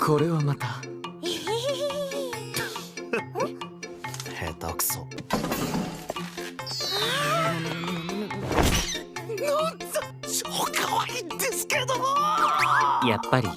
これはまた下手くそ。超可愛いんですけど。やっぱり。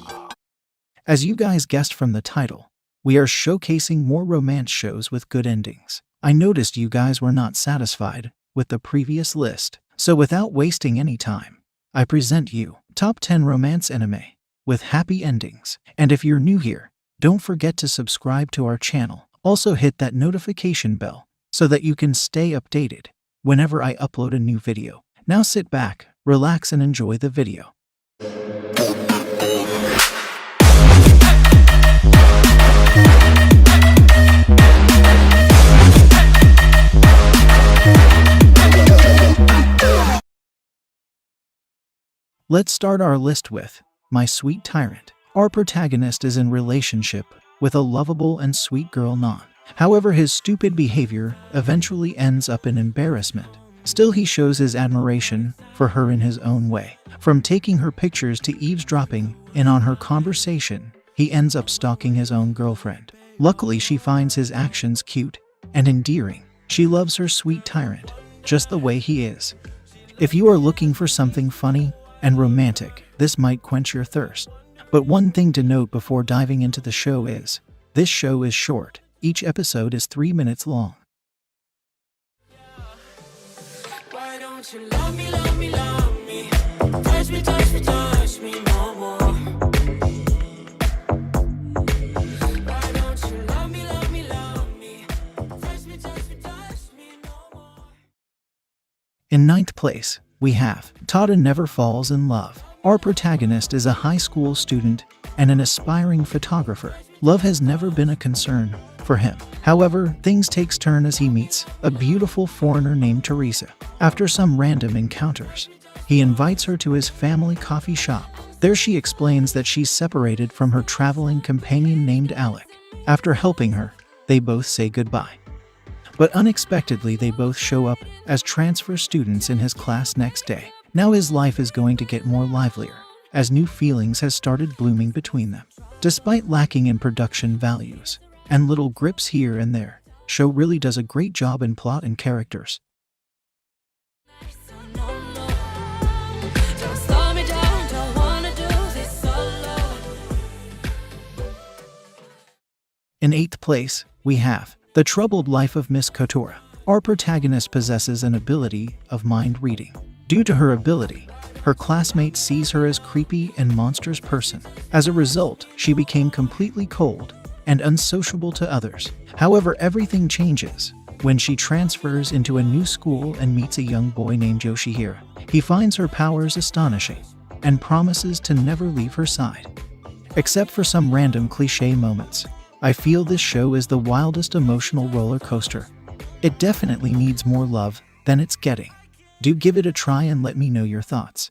As you guys guessed from the title, we are showcasing more romance shows with good endings. I noticed you guys were not satisfied with the previous list, so without wasting any time, I present you top 10 romance anime with happy endings. And if you're new here, don't forget to subscribe to our channel. Also hit that notification bell so that you can stay updated whenever I upload a new video. Now sit back, relax and enjoy the video. Let's start our list with My Sweet Tyrant. Our protagonist is in relationship with a lovable and sweet girl Non. However, his stupid behavior eventually ends up in embarrassment. Still, he shows his admiration for her in his own way. From taking her pictures to eavesdropping in on her conversation, he ends up stalking his own girlfriend. Luckily, she finds his actions cute and endearing. She loves her sweet tyrant just the way he is. If you are looking for something funny and romantic, this might quench your thirst. But one thing to note before diving into the show is, this show is short. Each episode is 3 minutes long. Why don't you love me, love me, love me? Touch me, touch me, touch me no more. Why don't you love me, love me, love me? Touch me, touch me, touch me no more. In 9th place, we have Tada Never Falls in Love. Our protagonist is a high school student and an aspiring photographer. Love has never been a concern for him. However, things takes turn as he meets a beautiful foreigner named Teresa. After some random encounters, he invites her to his family coffee shop. There she explains that she's separated from her traveling companion named Alec. After helping her, they both say goodbye. But unexpectedly, they both show up as transfer students in his class next day. Now his life is going to get more livelier, as new feelings has started blooming between them. Despite lacking in production values and little grips here and there, show really does a great job in plot and characters. In 8th place, we have The Troubled Life of Miss Kotora. Our protagonist possesses an ability of mind reading. Due to her ability, her classmate sees her as creepy and monstrous person. As a result, she became completely cold and unsociable to others. However, everything changes when she transfers into a new school and meets a young boy named Yoshihira. He finds her powers astonishing and promises to never leave her side. Except for some random cliché moments, I feel this show is the wildest emotional roller coaster. It definitely needs more love than it's getting. Do give it a try and let me know your thoughts.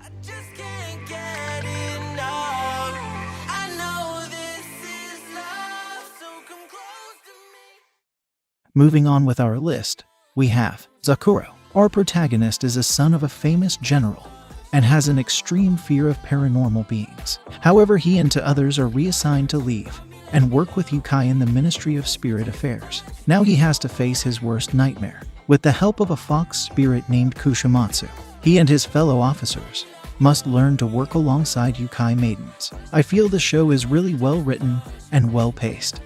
I just can't get enough. I know this is love, so come close to me. Moving on with our list, we have Zakuro. Our protagonist is a son of a famous general and has an extreme fear of paranormal beings. However, he and others are reassigned to leave and work with Yukai in the Ministry of Spirit Affairs. Now he has to face his worst nightmare. With the help of a fox spirit named Kushimatsu, he and his fellow officers must learn to work alongside Yukai maidens. I feel the show is really well written and well paced.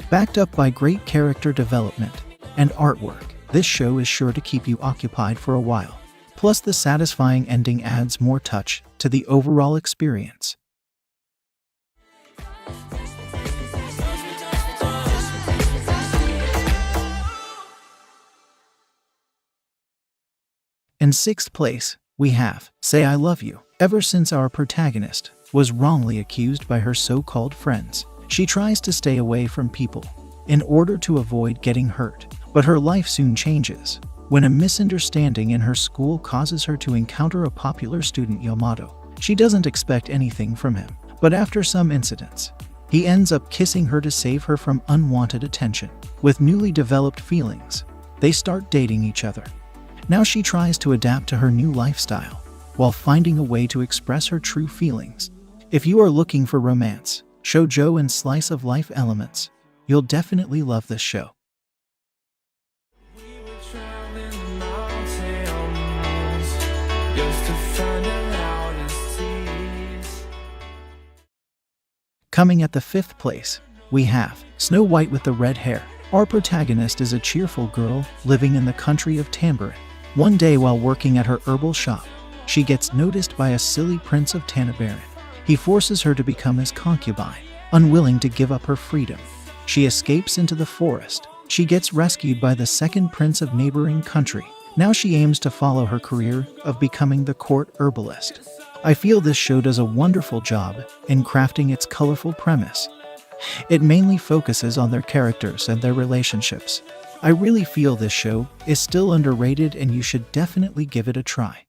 Backed up by great character development and artwork, this show is sure to keep you occupied for a while. Plus, the satisfying ending adds more touch to the overall experience. In 6th place, we have Say I Love You. Ever since our protagonist was wrongly accused by her so-called friends, she tries to stay away from people in order to avoid getting hurt. But her life soon changes when a misunderstanding in her school causes her to encounter a popular student Yamato. She doesn't expect anything from him, but after some incidents, he ends up kissing her to save her from unwanted attention. With newly developed feelings, they start dating each other. Now she tries to adapt to her new lifestyle while finding a way to express her true feelings If you are looking for romance, shoujo and slice of life elements, you'll definitely love this show. We were traveling mountains just to find the loudest tears. Coming at the 5th place, we have Snow White with the Red Hair. Our protagonist is a cheerful girl living in the country of Tamborin. One day while working at her herbal shop, she gets noticed by a silly prince of Tamborin. He forces her to become his concubine, unwilling to give up her freedom. She escapes into the forest. She gets rescued by the second prince of neighboring country. Now she aims to follow her career of becoming the court herbalist. I feel this show does a wonderful job in crafting its colorful premise. It mainly focuses on their characters and their relationships. I really feel this show is still underrated and you should definitely give it a try.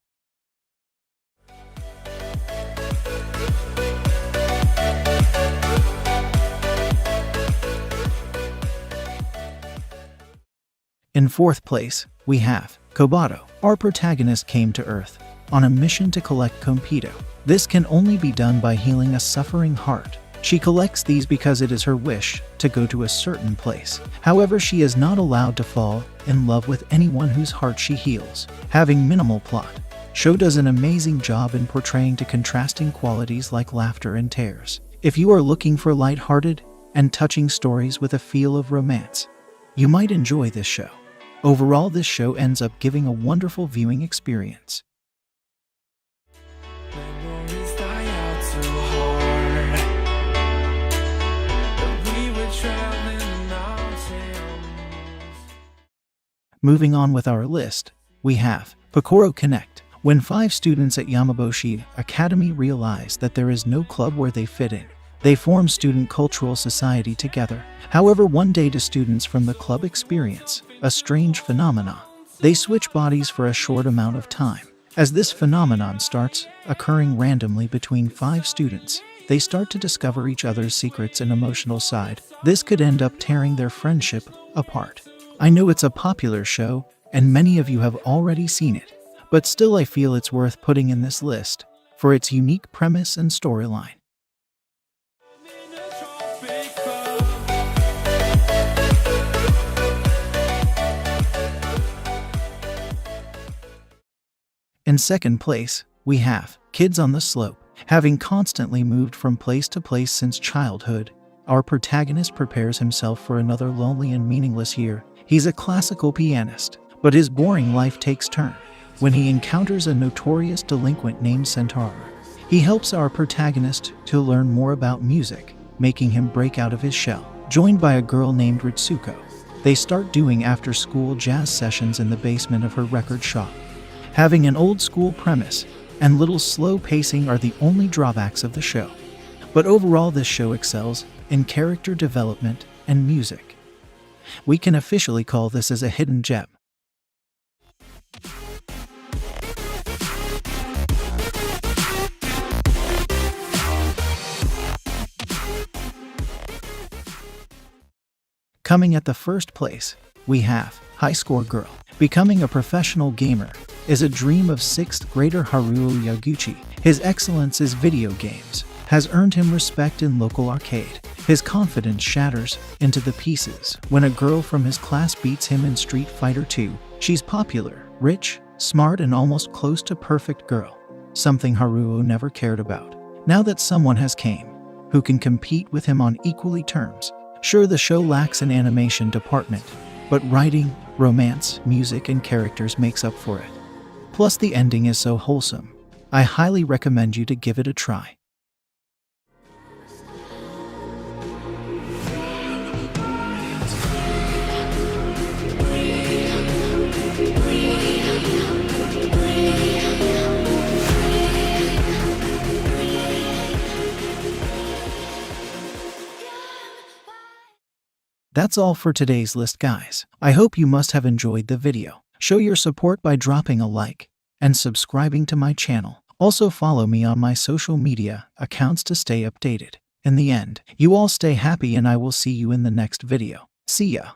In 4th place, we have Kobato. Our protagonist came to Earth on a mission to collect Compito. This can only be done by healing a suffering heart. She collects these because it is her wish to go to a certain place. However, she is not allowed to fall in love with anyone whose heart she heals. Having minimal plot, show does an amazing job in portraying to contrasting qualities like laughter and tears. If you are looking for light-hearted and touching stories with a feel of romance, you might enjoy this show. Overall, this show ends up giving a wonderful viewing experience. Memories die out too hard. But we were traveling mountains. Moving on with our list, we have Pokoro Connect. When 5 students at Yamaboshi Academy realize that there is no club where they fit in, they form Student Cultural Society together. However, one day the students from the club experience a strange phenomenon. They switch bodies for a short amount of time. As this phenomenon starts occurring randomly between 5 students, they start to discover each other's secrets and emotional side. This could end up tearing their friendship apart. I know it's a popular show, and many of you have already seen it, but still I feel it's worth putting in this list for its unique premise and storyline. In 2nd place, we have Kids on the Slope. Having constantly moved from place to place since childhood, our protagonist prepares himself for another lonely and meaningless year. He's a classical pianist, but his boring life takes turn when he encounters a notorious delinquent named Centaur. He helps our protagonist to learn more about music, making him break out of his shell. Joined by a girl named Ritsuko, they start doing after-school jazz sessions in the basement of her record shop. Having an old-school premise and little slow pacing are the only drawbacks of the show. But overall, this show excels in character development and music. We can officially call this as a hidden gem. Coming at the 1st place, we have High Score Girl. Becoming a professional gamer is a dream of 6th grader Haruo Yaguchi. His excellence in video games has earned him respect in local arcade. His confidence shatters into the pieces when a girl from his class beats him in Street Fighter 2. She's popular, rich, smart, and almost close to perfect girl, something Haruo never cared about. Now that someone has came who can compete with him on equally terms. Sure, the show lacks an animation department, but writing, romance, music, and characters makes up for it. Plus, the ending is so wholesome. I highly recommend you to give it a try. That's all for today's list, guys. I hope you must have enjoyed the video. Show your support by dropping a like and subscribing to my channel. Also follow me on my social media accounts to stay updated. In the end, you all stay happy and I will see you in the next video. See ya.